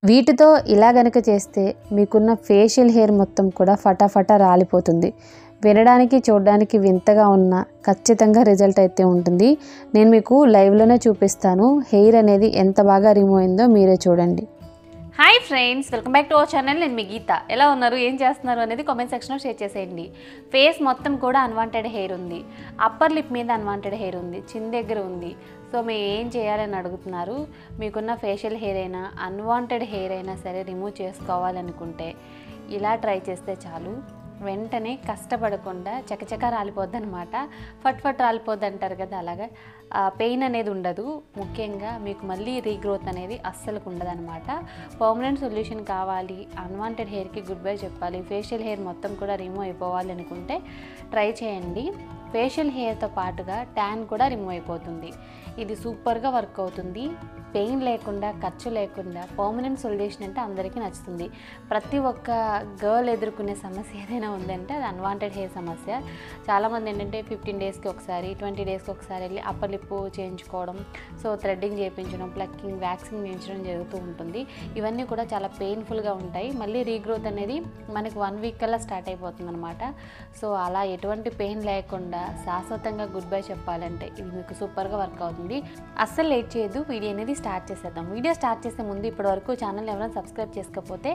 వీటితో ఇలా గనుక చేస్తే మీకున్న ఫేషియల్ హెయిర్ మొత్తం కూడా ఫటాఫటా రాలిపోతుంది. వినడానికి చూడడానికి వింతగా ఉన్న ఖచ్చితంగా రిజల్ట్ అయితే ఉంటుంది. నేను మీకు లైవ్లోనే చూపిస్తాను హెయిర్ అనేది ఎంత బాగా రిమూవ్ అయిందో మీరే చూడండి. Hi friends, welcome back to our channel. నేను మీ గీత. ఎలా ఉన్నారు, ఏం చేస్తున్నారు అనేది కామెంట్ సెక్షన్లో షేర్ చేసేయండి. ఫేస్ మొత్తం కూడా అన్వాంటెడ్ హెయిర్ ఉంది, అప్పర్ లిప్ మీద అన్వాంటెడ్ హెయిర్ ఉంది, చిన్ దగ్గర ఉంది. సో మీరు ఏం చేయాలని అడుగుతున్నారు. మీకున్న ఫేషియల్ హెయిర్ అయినా అన్వాంటెడ్ హెయిర్ అయినా సరే రిమూవ్ చేసుకోవాలనుకుంటే ఇలా ట్రై చేస్తే చాలు. వెంటనే కష్టపడకుండా చకచక రాలిపోద్ది అనమాట. ఫట్ ఫట్ రాలిపోద్ది అంటారు కదా, అలాగా పెయిన్ అనేది ఉండదు. ముఖ్యంగా మీకు మళ్ళీ రీగ్రోత్ అనేది అస్సలు ఉండదు అనమాట. పర్మనెంట్ సొల్యూషన్ కావాలి, అన్వాంటెడ్ హెయిర్కి గుడ్ బై చెప్పాలి, ఫేషియల్ హెయిర్ మొత్తం కూడా రిమూవ్ అయిపోవాలి అనుకుంటే ట్రై చేయండి. ఫేషియల్ హెయిర్తో పాటుగా ట్యాన్ కూడా రిమూవ్ అయిపోతుంది. ఇది సూపర్గా వర్క్ అవుతుంది. పెయిన్ లేకుండా, ఖర్చు లేకుండా పర్మనెంట్ సొల్యూషన్ అంటే అందరికీ నచ్చుతుంది. ప్రతి ఒక్క గర్ల్ ఎదుర్కొనే సమస్య ఏదైనా ఉందంటే అది అన్వాంటెడ్ హెయిర్ సమస్య. చాలామంది ఏంటంటే 15 డేస్కి ఒకసారి, 20 డేస్కి ఒకసారి వెళ్ళి అప్పర్ లిప్ చేయించుకోవడం, సో థ్రెడ్డింగ్ చేయించడం, ప్లక్కింగ్, వ్యాక్సింగ్ చేయించడం జరుగుతూ ఉంటుంది. ఇవన్నీ కూడా చాలా పెయిన్ఫుల్గా ఉంటాయి. మళ్ళీ రీగ్రోత్ అనేది మనకి 1 వీక్ కల్లా స్టార్ట్ అయిపోతుంది అనమాట. సో అలా ఎటువంటి పెయిన్ లేకుండా శాశ్వతంగా గుడ్ బై చెప్పాలంటే ఇది మీకు సూపర్గా వర్క్ అవుతుంది. అస్సలు లేట్ చేయదు, వీడియో అనేది స్టార్ట్ చేసేద్దాం. వీడియో స్టార్ట్ చేసే ముందు ఇప్పటివరకు ఛానల్ ఎవరైనా సబ్స్క్రైబ్ చేసుకోకపోతే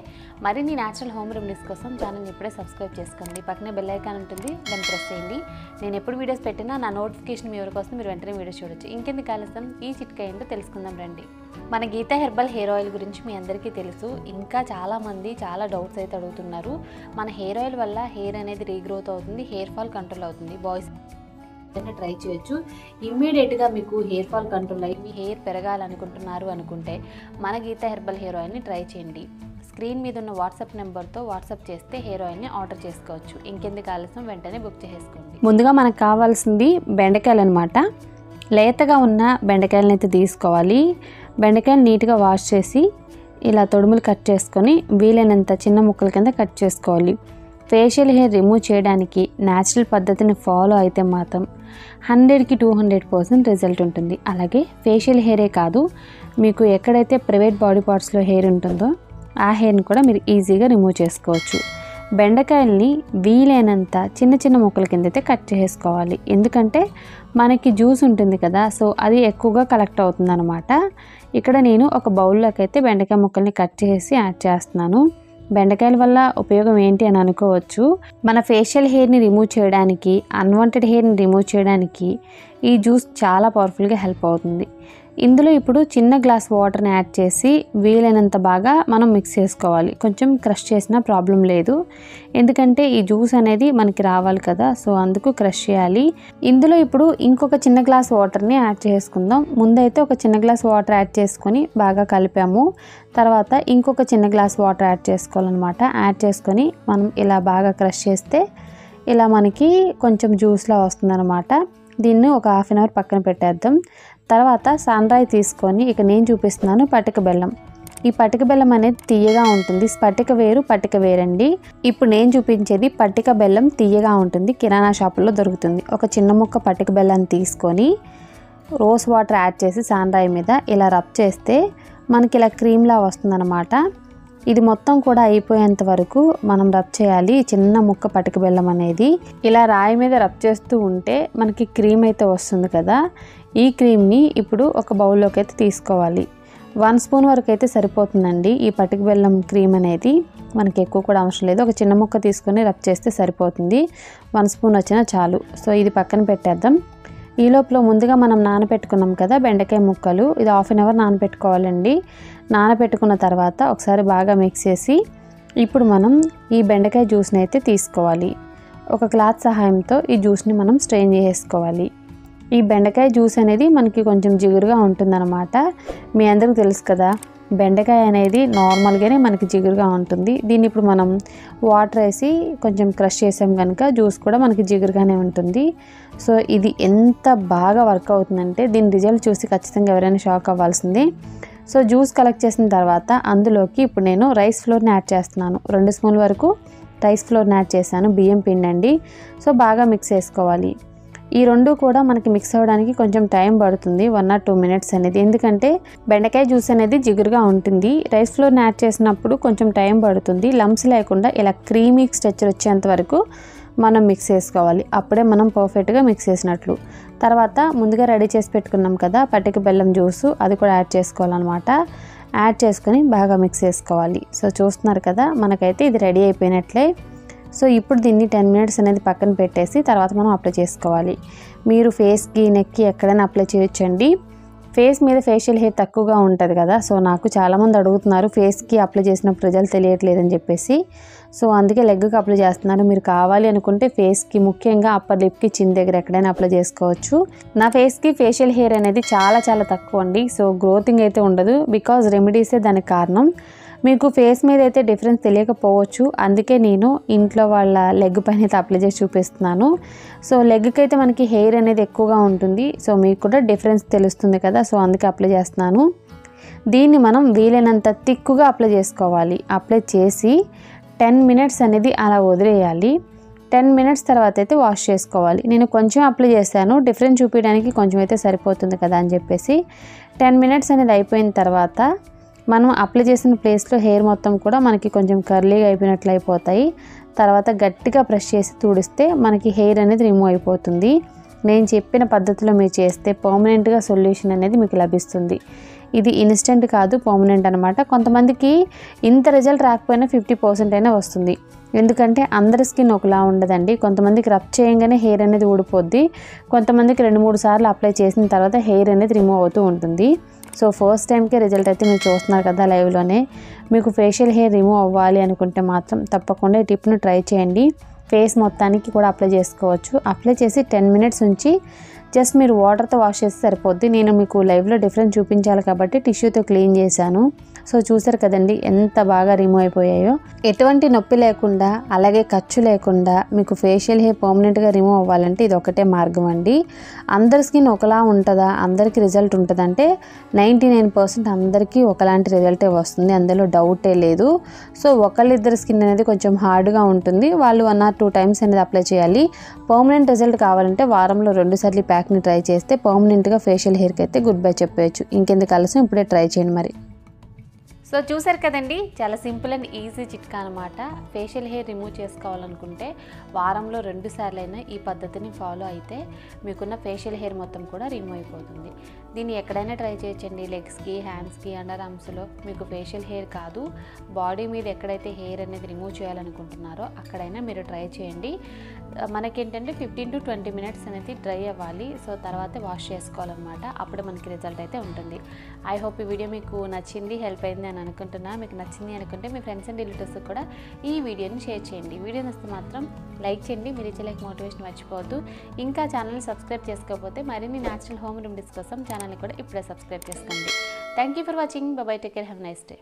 మరిన్ని న్యాచురల్ హోమ్ రెమెడీస్ కోసం ఛానల్ ఇప్పుడే సబ్స్క్రైబ్ చేసుకోండి. పక్కనే బెల్ ఐకాన్ ఉంటుంది, దాన్ని ప్రెస్ చేయండి. నేను ఎప్పుడు వీడియోస్ పెట్టినా నా నోటిఫికేషన్ మీ ఎవరి కోసం మీరు వెంటనే వీడియో చూడొచ్చు. ఇంకెందుకు ఆలస్యం, ఈ చిట్కా ఏంటో తెలుసుకుందాం రండి. మన గీత హెర్బల్ హెయిర్ ఆయిల్ గురించి మీ అందరికీ తెలుసు. ఇంకా చాలామంది చాలా డౌట్స్ అయితే అడుగుతున్నారు. మన హెయిర్ ఆయిల్ వల్ల హెయిర్ అనేది రీగ్రోత్ అవుతుంది, హెయిర్ ఫాల్ కంట్రోల్ అవుతుంది. బాయ్స్ ట్రై చేయొచ్చు. ఇమ్మీడియట్గా మీకు హెయిర్ ఫాల్ కంట్రోల్ అయ్యి మీ హెయిర్ పెరగాలనుకుంటున్నారు అనుకుంటే మన గీత హెర్బల్ హెయిర్ ఆయిల్ని ట్రై చేయండి. స్క్రీన్ మీద ఉన్న వాట్సాప్ నెంబర్తో వాట్సాప్ చేస్తే హెయిర్ ఆయిల్ని ఆర్డర్ చేసుకోవచ్చు. ఇంకెందుకు ఆలస్యం, వెంటనే బుక్ చేసుకోండి. ముందుగా మనకు కావాల్సింది బెండకాయలు అనమాట. లేతగా ఉన్న బెండకాయలను అయితే తీసుకోవాలి. బెండకాయలు నీట్గా వాష్ చేసి ఇలా తొడుములు కట్ చేసుకొని వీలైనంత చిన్న ముక్కల కింద కట్ చేసుకోవాలి. ఫేషియల్ హెయిర్ రిమూవ్ చేయడానికి న్యాచురల్ పద్ధతిని ఫాలో అయితే మాత్రం 100కి 200% రిజల్ట్ ఉంటుంది. అలాగే ఫేషియల్ హెయిరే కాదు, మీకు ఎక్కడైతే ప్రైవేట్ బాడీ పార్ట్స్లో హెయిర్ ఉంటుందో ఆ హెయిర్ని కూడా మీరు ఈజీగా రిమూవ్ చేసుకోవచ్చు. బెండకాయల్ని వీలైనంత చిన్న చిన్న ముక్కల కింద అయితే కట్ చేసుకోవాలి. ఎందుకంటే మనకి జ్యూస్ ఉంటుంది కదా, సో అది ఎక్కువగా కలెక్ట్ అవుతుంది అనమాట. ఇక్కడ నేను ఒక బౌల్లోకి అయితే బెండకాయ ముక్కల్ని కట్ చేసి యాడ్ చేస్తున్నాను. బెండకాయల వల్ల ఉపయోగం ఏంటి అని అనుకోవచ్చు. మన ఫేషియల్ హెయిర్ని రిమూవ్ చేయడానికి, అన్వాంటెడ్ హెయిర్ని రిమూవ్ చేయడానికి ఈ జ్యూస్ చాలా పవర్ఫుల్గా హెల్ప్ అవుతుంది. ఇందులో ఇప్పుడు చిన్న గ్లాస్ వాటర్ని యాడ్ చేసి వీలైనంత బాగా మనం మిక్స్ చేసుకోవాలి. కొంచెం క్రష్ చేసినా ప్రాబ్లం లేదు, ఎందుకంటే ఈ జ్యూస్ అనేది మనకి రావాలి కదా, సో అందుకు క్రష్ చేయాలి. ఇందులో ఇప్పుడు ఇంకొక చిన్న గ్లాస్ వాటర్ని యాడ్ చేసుకుందాం. ముందైతే ఒక చిన్న గ్లాస్ వాటర్ యాడ్ చేసుకొని బాగా కలిపాము. తర్వాత ఇంకొక చిన్న గ్లాస్ వాటర్ యాడ్ చేసుకోవాలన్నమాట. యాడ్ చేసుకొని మనం ఇలా బాగా క్రష్ చేస్తే ఇలా మనకి కొంచెం జ్యూస్లా వస్తుందన్నమాట. దీన్ని ఒక 1/2 అవర్ పక్కన పెట్టేద్దాం. తర్వాత సన్రాయి తీసుకొని ఇక నేను చూపిస్తున్నాను పటిక బెల్లం. ఈ పటిక బెల్లం అనేది తీయగా ఉంటుంది. స్ఫటిక వేరు, పటిక వేరండి. ఇప్పుడు నేను చూపించేది పటిక బెల్లం తీయగా ఉంటుంది, కిరాణా షాపుల్లో దొరుకుతుంది. ఒక చిన్న ముక్క పటిక బెల్లాన్ని తీసుకొని రోజ్ వాటర్ యాడ్ చేసి సన్రాయి మీద ఇలా రబ్ చేస్తే మనకి ఇలా క్రీమ్లా వస్తుందన్నమాట. ఇది మొత్తం కూడా అయిపోయేంత వరకు మనం రబ్ చేయాలి. చిన్న ముక్క పటిక బెల్లం అనేది ఇలా రాయి మీద రబ్ చేస్తూ ఉంటే మనకి క్రీమ్ అయితే వస్తుంది కదా. ఈ క్రీమ్ని ఇప్పుడు ఒక బౌల్లోకి అయితే తీసుకోవాలి. 1 స్పూన్ వరకు అయితే సరిపోతుందండి ఈ పటిక బెల్లం క్రీమ్ అనేది. మనకి ఎక్కువ కూడా అవసరం లేదు. ఒక చిన్న ముక్క తీసుకొని రబ్ చేస్తే సరిపోతుంది. 1 స్పూన్ వచ్చినా చాలు. సో ఇది పక్కన పెట్టేద్దాం. ఈ లోపల ముందుగా మనం నానబెట్టుకున్నాం కదా బెండకాయ ముక్కలు, ఇది 1/2 అవర్ నానబెట్టుకోవాలండి. నానబెట్టుకున్న తర్వాత ఒకసారి బాగా మిక్స్ చేసి ఇప్పుడు మనం ఈ బెండకాయ జ్యూస్ని అయితే తీసుకోవాలి. ఒక క్లాత్ సహాయంతో ఈ జ్యూస్ని మనం స్ట్రెయిన్ చేసుకోవాలి. ఈ బెండకాయ జ్యూస్ అనేది మనకి కొంచెం జిగురుగా ఉంటుందన్నమాట. మీ అందరికీ తెలుసు కదా, బెండకాయ అనేది నార్మల్గానే మనకి జిగురుగా ఉంటుంది. దీన్ని ఇప్పుడు మనం వాటర్ వేసి కొంచెం క్రష్ చేసాం కనుక జ్యూస్ కూడా మనకి జిగురుగానే ఉంటుంది. సో ఇది ఎంత బాగా వర్క్ అవుతుందంటే దీని రిజల్ట్ చూసి ఖచ్చితంగా ఎవరైనా షాక్ అవ్వాల్సిందే. సో జ్యూస్ కలెక్ట్ చేసిన తర్వాత అందులోకి ఇప్పుడు నేను రైస్ ఫ్లోర్ని యాడ్ చేస్తున్నాను. 2 స్పూన్ల వరకు రైస్ ఫ్లోర్ని యాడ్ చేశాను. బియ్యం పిండి అండి. సో బాగా మిక్స్ చేసుకోవాలి. ఈ రెండు కూడా మనకి మిక్స్ అవ్వడానికి కొంచెం టైం పడుతుంది, 1 or 2 minutes అనేది. ఎందుకంటే బెండకాయ జ్యూస్ అనేది జిగురుగా ఉంటుంది. రైస్ ఫ్లోర్ని యాడ్ చేసినప్పుడు కొంచెం టైం పడుతుంది. లంప్స్ లేకుండా ఇలా క్రీమీ స్ట్రక్చర్ వచ్చేంత వరకు మనం మిక్స్ చేసుకోవాలి. అప్పుడే మనం పర్ఫెక్ట్గా మిక్స్ చేసినట్లు. తర్వాత ముందుగా రెడీ చేసి పెట్టుకున్నాం కదా పటిక బెల్లం జ్యూసు, అది కూడా యాడ్ చేసుకోవాలన్నమాట. యాడ్ చేసుకొని బాగా మిక్స్ చేసుకోవాలి. సో చూస్తున్నారు కదా, మనకైతే ఇది రెడీ అయిపోయినట్లే. సో ఇప్పుడు దీన్ని 10 minutes అనేది పక్కన పెట్టేసి తర్వాత మనం అప్లై చేసుకోవాలి. మీరు ఫేస్కి, నెక్కి ఎక్కడైనా అప్లై చేయొచ్చండి. ఫేస్ మీద ఫేషియల్ హెయిర్ తక్కువగా ఉంటుంది కదా, సో నాకు చాలామంది అడుగుతున్నారు ఫేస్కి అప్లై చేసినప్పుడు రిజల్ట్ తెలియట్లేదని చెప్పేసి. సో అందుకే లెగ్కి అప్లై చేస్తున్నారు. మీరు కావాలి అనుకుంటే ఫేస్కి, ముఖ్యంగా అప్పర్ లిప్కి, చిన్ దగ్గర ఎక్కడైనా అప్లై చేసుకోవచ్చు. నా ఫేస్కి ఫేషియల్ హెయిర్ అనేది చాలా తక్కువ అండి. సో గ్రోతింగ్ అయితే ఉండదు, బికాజ్ రెమెడీసే దానికి కారణం. మీకు ఫేస్ మీద అయితే డిఫరెన్స్ తెలియకపోవచ్చు, అందుకే నేను ఇంట్లో వాళ్ళ లెగ్ పైన అయితే అప్లై చేసి చూపిస్తున్నాను. సో లెగ్కి అయితే మనకి హెయిర్ అనేది ఎక్కువగా ఉంటుంది, సో మీకు కూడా డిఫరెన్స్ తెలుస్తుంది కదా, సో అందుకే అప్లై చేస్తున్నాను. దీన్ని మనం వీలైనంత థిక్గా అప్లై చేసుకోవాలి. అప్లై చేసి 10 minutes అనేది అలా వదిలేయాలి. 10 minutes తర్వాత అయితే వాష్ చేసుకోవాలి. నేను కొంచెం అప్లై చేశాను, డిఫరెన్స్ చూపించడానికి కొంచెం అయితే సరిపోతుంది కదా అని చెప్పేసి. 10 minutes అనేది అయిపోయిన తర్వాత మనం అప్లై చేసిన ప్లేస్లో హెయిర్ మొత్తం కూడా మనకి కొంచెం కర్లీగా అయిపోయినట్లు అయిపోతాయి. తర్వాత గట్టిగా ప్రెస్ చేసి తుడిస్తే మనకి హెయిర్ అనేది రిమూవ్ అయిపోతుంది. నేను చెప్పిన పద్ధతిలో మీరు చేస్తే పర్మనెంట్గా సొల్యూషన్ అనేది మీకు లభిస్తుంది. ఇది ఇన్స్టెంట్ కాదు, పర్మనెంట్ అనమాట. కొంతమందికి ఇంత రిజల్ట్ రాకపోయినా 50% అయినా వస్తుంది. ఎందుకంటే అందరి స్కిన్ ఒకలా ఉండదండి. కొంతమందికి రబ్ చేయగానే హెయిర్ అనేది ఊడిపోద్ది, కొంతమందికి 2-3 సార్లు అప్లై చేసిన తర్వాత హెయిర్ అనేది రిమూవ్ అవుతూ ఉంటుంది. సో ఫస్ట్ టైంకే రిజల్ట్ అయితే మీరు చూస్తున్నారు కదా లైవ్లోనే. మీకు ఫేషియల్ హెయిర్ రిమూవ్ అవ్వాలి అనుకుంటే మాత్రం తప్పకుండా ఈ టిప్ను ట్రై చేయండి. ఫేస్ మొత్తానికి కూడా అప్లై చేసుకోవచ్చు. అప్లై చేసి 10 minutes ఉంచి జస్ట్ మీరు వాటర్తో వాష్ చేస్తే సరిపోద్ది. నేను మీకు లైవ్లో డిఫరెన్స్ చూపించాలి కాబట్టి టిష్యూతో క్లీన్ చేశాను. సో చూసారు కదండి ఎంత బాగా రిమూవ్ అయిపోయాయో. ఎటువంటి నొప్పి లేకుండా, అలాగే ఖర్చు లేకుండా మీకు ఫేషియల్ హెయిర్ పర్మనెంట్గా రిమూవ్ అవ్వాలంటే ఇది ఒకటే మార్గం అండి. అందరి స్కిన్ ఒకలా ఉంటుందా, అందరికీ రిజల్ట్ ఉంటుందంటే 99% అందరికీ ఒకలాంటి రిజల్టే వస్తుంది, అందులో డౌటే లేదు. సో ఒకళ్ళిద్దరి స్కిన్ అనేది కొంచెం హార్డ్గా ఉంటుంది, వాళ్ళు 1 or 2 times అనేది అప్లై చేయాలి. పర్మనెంట్ రిజల్ట్ కావాలంటే వారంలో 2 సార్లు ప్యాక్ని ట్రై చేస్తే పర్మనెంట్గా ఫేషియల్ హెయిర్కి అయితే గుడ్ బై చెప్పేయచ్చు. ఇంకెందుకు ఆలస్యం, ఇప్పుడే ట్రై చేయండి మరి. సో చూసారు కదండి, చాలా సింపుల్ అండ్ ఈజీ చిట్కా అనమాట. ఫేషియల్ హెయిర్ రిమూవ్ చేసుకోవాలనుకుంటే వారంలో 2 సార్లైనా ఈ పద్ధతిని ఫాలో అయితే మీకున్న ఫేషియల్ హెయిర్ మొత్తం కూడా రిమూవ్ అయిపోతుంది. దీన్ని ఎక్కడైనా ట్రై చేయొచ్చండి. లెగ్స్కి, హ్యాండ్స్కి, అండర్ ఆర్మ్స్లో మీకు ఫేషియల్ హెయిర్ కాదు, బాడీ మీద ఎక్కడైతే హెయిర్ అనేది రిమూవ్ చేయాలనుకుంటున్నారో అక్కడైనా మీరు ట్రై చేయండి. మనకేంటంటే 15 to 20 minutes అనేది డ్రై అవ్వాలి. సో తర్వాత వాష్ చేసుకోవాలన్నమాట, అప్పుడు మనకి రిజల్ట్ అయితే ఉంటుంది. ఐ హోప్ ఈ వీడియో మీకు నచ్చింది, హెల్ప్ అయింది అని అనుకుంటున్నా. మీకు నచ్చింది అనుకుంటే మీ ఫ్రెండ్స్ అండ్ రిలేటివ్స్ కూడా ఈ వీడియోని షేర్ చేయండి. వీడియో నచ్చితే మాత్రం లైక్ చేయండి. మీరు ఇచ్చే లైక్ మోటివేషన్ మర్చిపోవద్దు. ఇంకా ఛానల్ని సబ్స్క్రైబ్ చేసుకోకపోతే మరిన్ని న్యాచురల్ హోమ్ రెమెడీస్ కోసం ఛానల్ని కూడా ఇప్పుడే సబ్స్క్రైబ్ చేసుకోండి. Thank you for watching. By by, take care, have nice day.